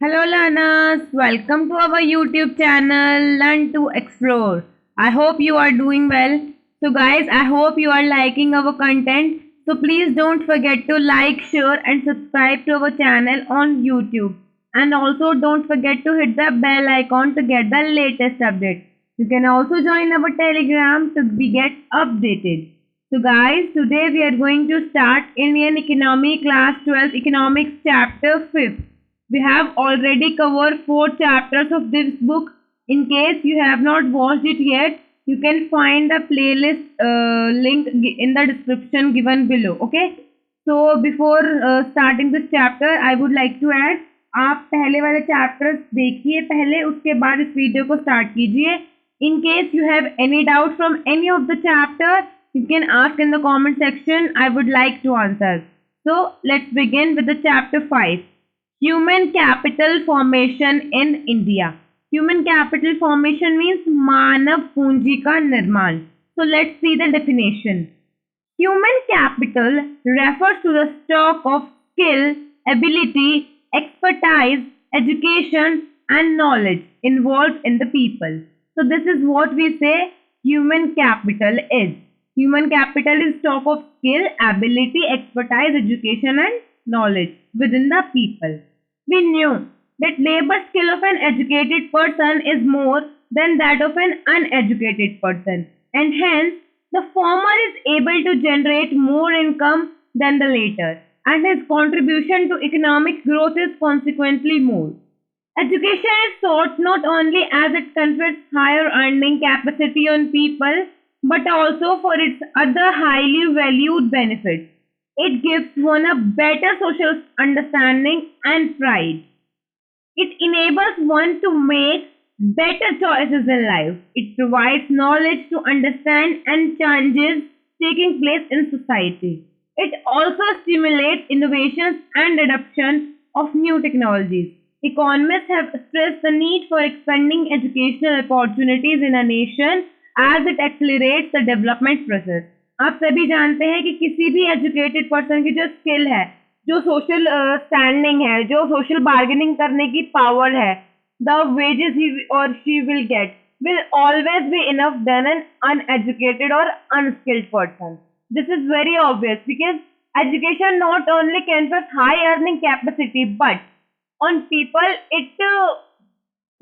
Hello learners, welcome to our YouTube channel Learn to Explore. I hope you are doing well. So guys, I hope you are liking our content. So please don't forget to like, share and subscribe to our channel on YouTube. And also don't forget to hit the bell icon to get the latest update. You can also join our Telegram to be get updated. So guys, today we are going to start Indian Economy Class 12 Economics Chapter 5. We have already covered 4 chapters of this book. In case you have not watched it yet, you can find the playlist link in the description given below. Okay. So before starting this chapter, I would like to add, आप पहले वाले chapters देखिए पहले, उसके बाद इस video को start कीजिए. In case you have any doubt from any of the chapter, you can ask in the comment section. I would like to answer. So let's begin with the chapter 5. Human capital formation in India. Human capital formation means मानव पूंजी का निर्माण. So let's see the definition. Human capital refers to the stock of skill, ability, expertise, education and knowledge involved in the people. So this is what we say human capital is. Human capital is stock of skill, ability, expertise, education and knowledge within the people. We knew that labor skill of an educated person is more than that of an uneducated person, and hence the former is able to generate more income than the latter, and his contribution to economic growth is consequently more. Education is sought not only as it confers higher earning capacity on people, but also for its other highly valued benefits. It gives one a better social understanding and pride. It enables one to make better choices in life. It provides knowledge to understand and changes taking place in society. It also stimulates innovations and adoption of new technologies. Economists have stressed the need for expanding educational opportunities in a nation as it accelerates the development process. आप सभी जानते हैं कि किसी भी educated person की जो skill है, जो सोशल स्टैंडिंग है, जो सोशल बार्गेनिंग करने की पावर है, द वेजेस ही और she will get will always be enough than an uneducated or unskilled person. This is very obvious because education not only confers high earning capacity but on people it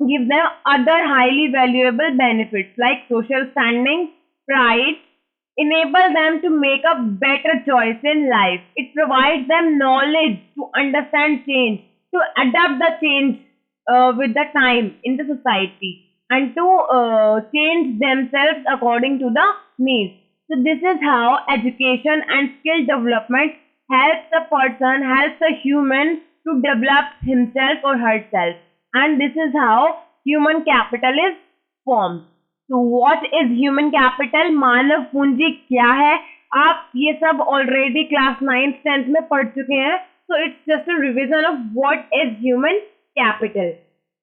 gives them other highly valuable benefits like social standing, pride, enable them to make a better choice in life. It provides them knowledge to understand change, to adapt the change with the time in the society, and to change themselves according to the needs. So this is how education and skill development helps a person, helps a human to develop himself or herself. And this is how human capital is formed. तो what is human capital, मानव पूंजी क्या है, आप ये सब already class 9th-10th में पढ़ चुके हैं. So it's just a revision of what is human capital.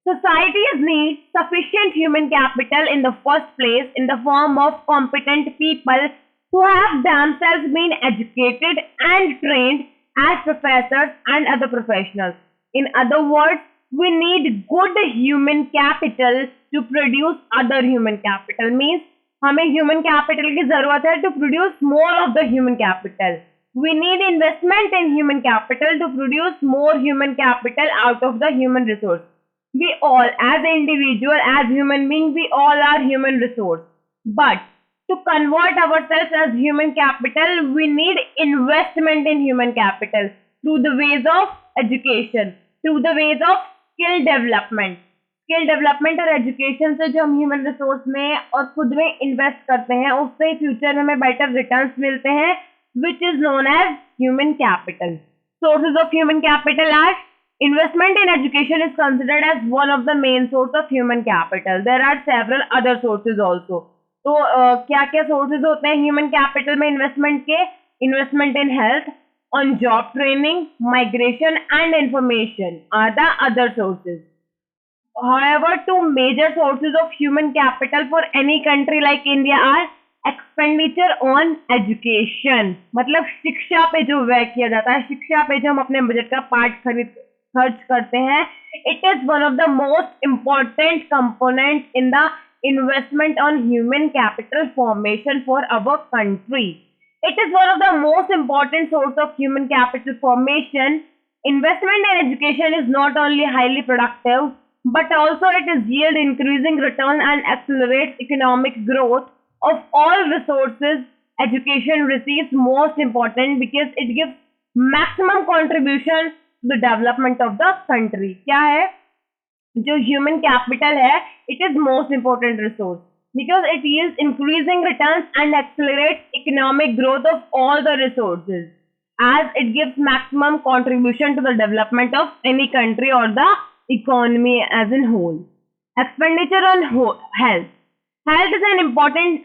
Societies need sufficient human capital in the first place in the form of competent people who have themselves been educated and trained as professors and other professionals. In other words, we need good human capital to produce other human capital. Means हमें human capital की जरूरत है to produce more of the human capital. We need investment in human capital to produce more human capital out of the human resource. We all, as an individual, as human beings, we all are human resource. But to convert ourselves as human capital, we need investment in human capital through the ways of education, through the ways of skill development. Skill development और education से जो हम human resource में और खुद में invest करते हैं, उससे फ्यूचर में हमें बेटर रिटर्न्स मिलते हैं, which is known as human capital. Sources of human capital are investment in education is considered as one of the main source of human capital. There are several other sources also. तो क्या क्या sources होते हैं human capital में investment के? Investment in health, on job training, migration and information are the other sources. However, two major sources of human capital for any country like India are expenditure on education. मतलब शिक्षा पे जो व्यय किया जाता है, शिक्षा पे जो हम अपने बजट का पार्ट खर्च करते हैं, it is one of the most important component in the investment on human capital formation for our country. It is one of the most important source of human capital formation. Investment in education is not only highly productive, but also it is yield increasing return and accelerates economic growth of all resources. Education receives most important because it gives maximum contribution to the development of the country. क्या है जो human capital है, it is most important resource because it yields increasing returns and accelerates economic growth of all the resources as it gives maximum contribution to the development of any country or the economy as in whole. Expenditure on health. Health is an important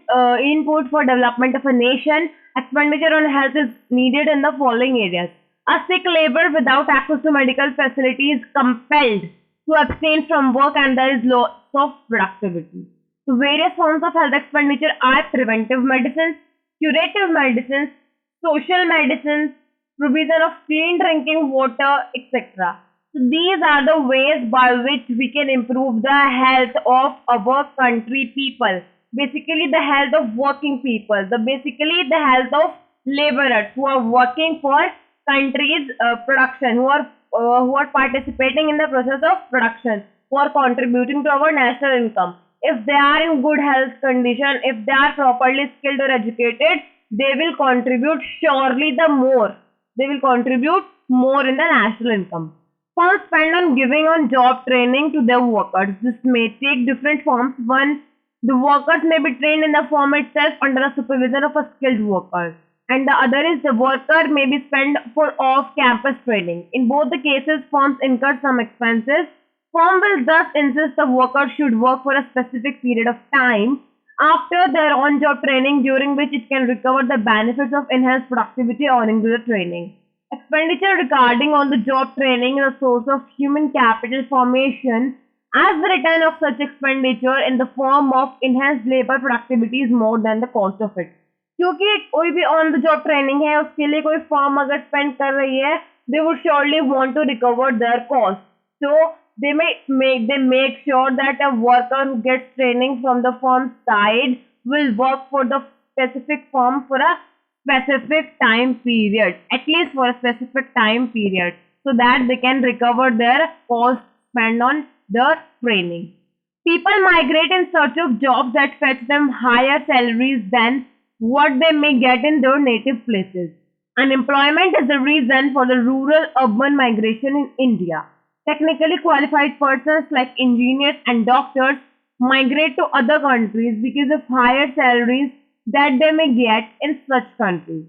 input for development of a nation. Expenditure on health is needed in the following areas. A sick laborer without access to medical facility is compelled to abstain from work and there is loss of productivity. So various forms of health expenditure are preventive medicines, curative medicines, social medicines, provision of clean drinking water, etc. So these are the ways by which we can improve the health of our country people. Basically the health of working people, basically the health of laborers who are working for country's production, who are participating in the process of production, who are contributing to our national income. If they are in good health condition, if they are properly skilled or educated, they will contribute surely the more. They will contribute more in the national income. Firms spend on giving on job training to their workers. This may take different forms. One, the workers may be trained in the firm itself under the supervision of a skilled worker. And the other is the worker may be spent for off-campus training. In both the cases, firms incur some expenses. Firm will thus insist the worker should work for a specific period of time after their on-job training, during which it can recover the benefits of enhanced productivity owing to the training. Expenditure regarding on the job training is a source of human capital formation, as the return of such expenditure in the form of enhanced labor productivity is more than the cost of it. क्योंकि कोई भी on the job training है, उसके लिए कोई firm अगर spend कर रही है, they would surely want to recover their cost. So they make sure that a worker who gets training from the firm side will work for the specific firm for a specific time period, at least for a specific time period, so that they can recover their cost spent on the training. People migrate in search of jobs that fetch them higher salaries than what they may get in their native places. Unemployment is the reason for the rural-urban migration in India. Technically qualified persons like engineers and doctors migrate to other countries because of higher salaries that they may get in such countries.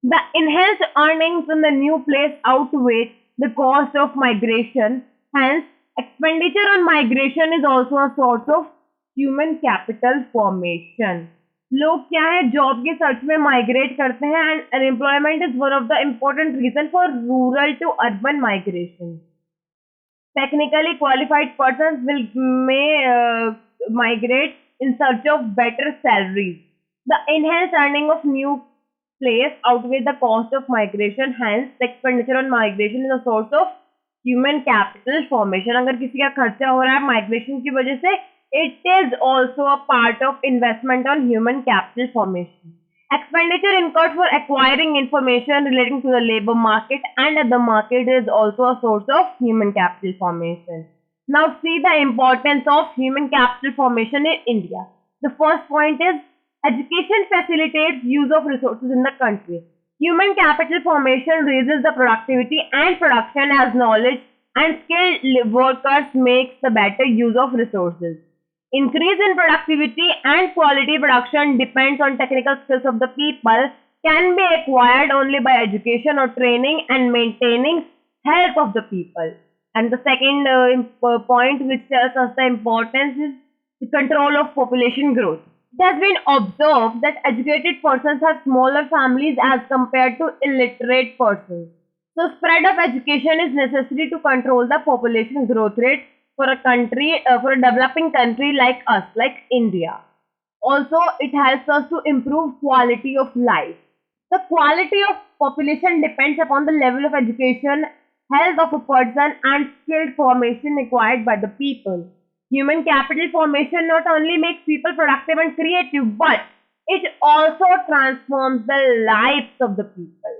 The enhanced earnings in the new place outweigh the cost of migration. Hence, expenditure on migration is also a source of human capital formation. लोग क्या है job के search में migrate करते हैं and unemployment is one of the important reason for rural to urban migration. Technically qualified persons may migrate in search of better salaries. The enhanced earning of new place outweigh the cost of migration. Hence, the expenditure on migration is a source of human capital formation. अगर किसी का खर्चा हो रहा है migration की वजह से, it is also a part of investment on human capital formation. Expenditure incurred for acquiring information relating to the labor market and the market is also a source of human capital formation. Now see the importance of human capital formation in India. The first point is education facilitates use of resources in the country. Human capital formation raises the productivity and production as knowledge and skilled workers makes the better use of resources. Increase in productivity and quality production depends on technical skills of the people, can be acquired only by education or training and maintaining health of the people. And the second point which tells us the importance is the control of population growth. It has been observed that educated persons have smaller families as compared to illiterate persons. So spread of education is necessary to control the population growth rate for a country, for a developing country like us, like India. Also, it helps us to improve quality of life. The quality of population depends upon the level of education health of a person, and skilled formation required by the people. Human capital formation not only makes people productive and creative, but it also transforms the lives of the people.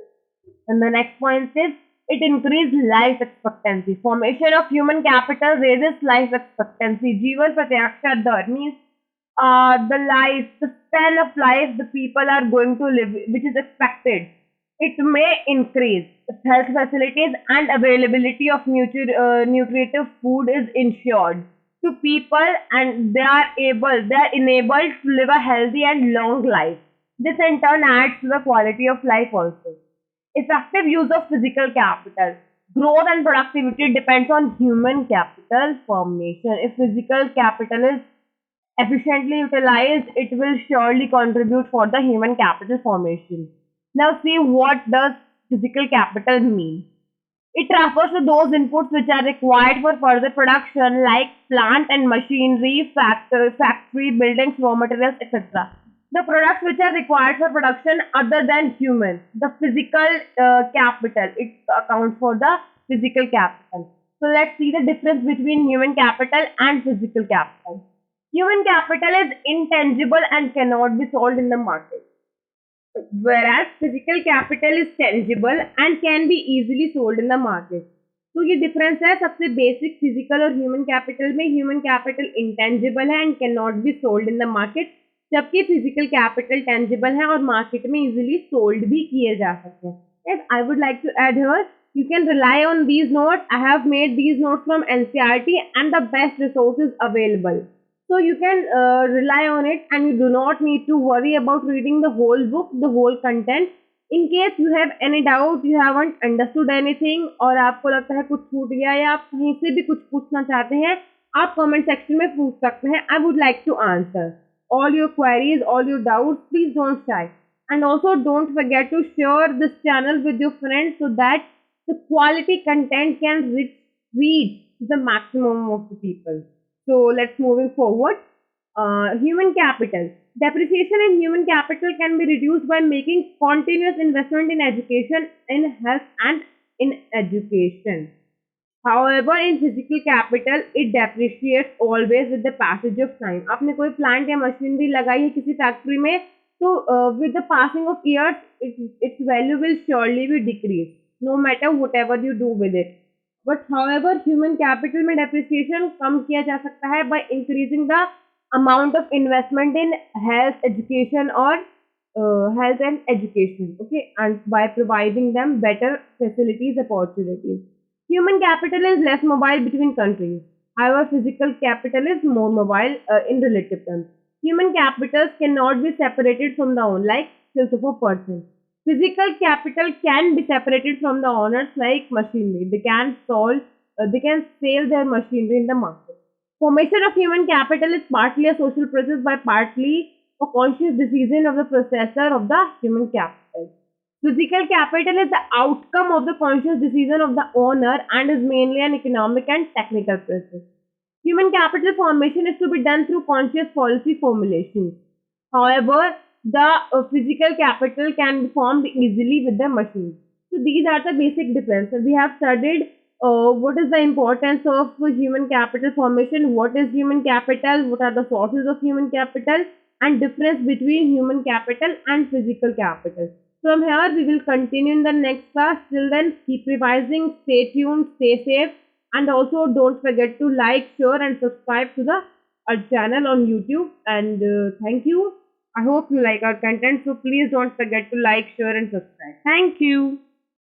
And the next point is it increases life expectancy. Formation of human capital raises life expectancy. Jeevan Pratyaksha Dar means the span of life the people are going to live, which is expected. It may increase if health facilities and availability of nutritive food is ensured to people, and they are enabled to live a healthy and long life. This in turn adds to the quality of life also. Effective use of physical capital. Growth and productivity depends on human capital formation. If physical capital is efficiently utilized, it will surely contribute for the human capital formation. Now see what does physical capital mean. It refers to those inputs which are required for further production like plant and machinery, factory buildings, raw materials, etc. The products which are required for production other than human, the physical capital, it accounts for the physical capital. So let's see the difference between human capital and physical capital. Human capital is intangible and cannot be sold in the market, whereas physical capital is tangible and can be easily sold in the market. तो ये difference है सबसे basic physical और human capital में. Human capital intangible है and can not be sold in the market, जबकि physical capital tangible है और मार्केट में इजीली सोल्ड भी किए जा सकते हैं. Yes, I would like to add here, you can rely on these notes. I have made these notes from NCERT and the best resources available. So you can rely on it and you do not need to worry about reading the whole book, the whole content. In case you have any doubt, you haven't understood anything और आपको लगता है कुछ छूट गया या आप कहीं से भी कुछ पूछना चाहते हैं, आप कमेंट सेक्शन में पूछ सकते हैं. I would like to answer all your queries, all your doubts. Please don't shy. And also don't forget to share this channel with your friends so that the quality content can reach to the maximum of the people. So let's moving forward. Human capital. Depreciation in human capital can be reduced by making continuous investment in education, in health, and in education. However, in physical capital, it depreciates always with the passage of time. आपने कोई plant या machinery लगाई है किसी factory में, तो with the passing of years, its value will surely be decreased, no matter whatever you do with it. But however, human capital में depreciation कम किया जा सकता है by increasing the amount of investment in health, education or health and education, okay, and by providing them better facilities, opportunities. Human capital is less mobile between countries. However, physical capital is more mobile in relative terms. Human capitals cannot be separated from the own, like skills of a person. Physical capital can be separated from the owners, like machinery. They can sell their machinery in the market. Formation of human capital is partly a social process by partly a conscious decision of the processor of the human capital. Physical capital is the outcome of the conscious decision of the owner and is mainly an economic and technical process. Human capital formation is to be done through conscious policy formulation. However, the physical capital can be formed easily with the machine. So these are the basic differences. We have studied what is the importance of human capital formation, what is human capital, what are the sources of human capital, and difference between human capital and physical capital. From here, we will continue in the next class. Till then, keep revising, stay tuned, stay safe, and also don't forget to like, share, and subscribe to the our channel on YouTube. And thank you. I hope you like our content. So please don't forget to like, share, and subscribe. Thank you.